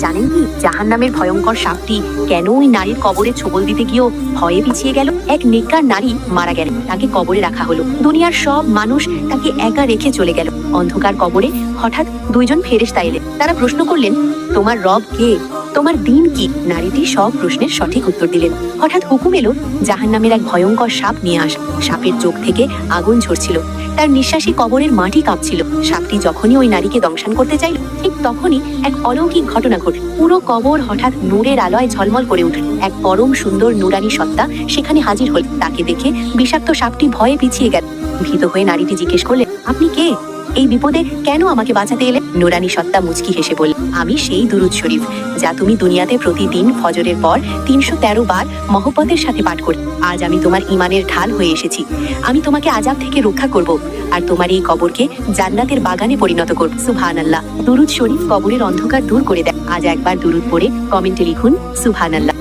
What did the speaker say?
জানেন কি জাহান্নামের ভয়ঙ্কর সাপটি কেন ওই নারীর কবরে ছোবল দিতে গিয়েও ভয়ে পিছিয়ে গেল? এক নেককার নারী মারা গেল, তাকে কবরে রাখা হলো। দুনিয়ার সব মানুষ তাকে একা রেখে চলে গেল। অন্ধকার কবরে হঠাৎ দুইজন ফেরেশতা এলেন। তারা প্রশ্ন করলেন, তোমার রব কে? তোমার দিন কি? নারীটি সব প্রশ্নের সঠিক উত্তর দিলেন। হঠাৎ হুকুম এলো জাহান্নামের এক ভয়ঙ্কর সাপ নিয়ে আসা। সাপের চোখ থেকে আগুন ঝরছিল, তার নিঃশ্বাসে কবরের মাটি কাঁপছিল। সাপটি যখনই ওই নারীকে দংশন করতে চাইল, ঠিক তখনই এক অলৌকিক ঘটনা ঘটল। পুরো কবর হঠাৎ নূরের আলোয় ঝলমল করে উঠল। এক পরম সুন্দর নুরানি সত্তা সেখানে হাজির হল। তাকে দেখে বিষাক্ত সাপটি ভয়ে পিছিয়ে গেল। ভীত হয়ে নারীটি জিজ্ঞেস করলেন, আপনি কে? এই বিপদে কেন আমাকে বাঁচাতে এলে? নুরানি সত্তা মুচকি হেসে বলল, আমি সেই দুরুদ শরীফ যা তুমি দুনিয়াতে প্রতিদিন ফজরের পর ৩১৩ বার মহব্বতের সাথে পাঠ করি। আজ আমি তোমার ইমানের ঢাল হয়ে এসেছি। আমি তোমাকে আযাব থেকে রক্ষা করব আর তোমার এই কবরকে জান্নাতের বাগানে পরিণত করব। সুবহানাল্লাহ। দুরুদ শরীফ কবরের অন্ধকার দূর করে দেয়। আজ একবার দুরুদ পড়ে কমেন্টে লিখুন সুবহানাল্লাহ।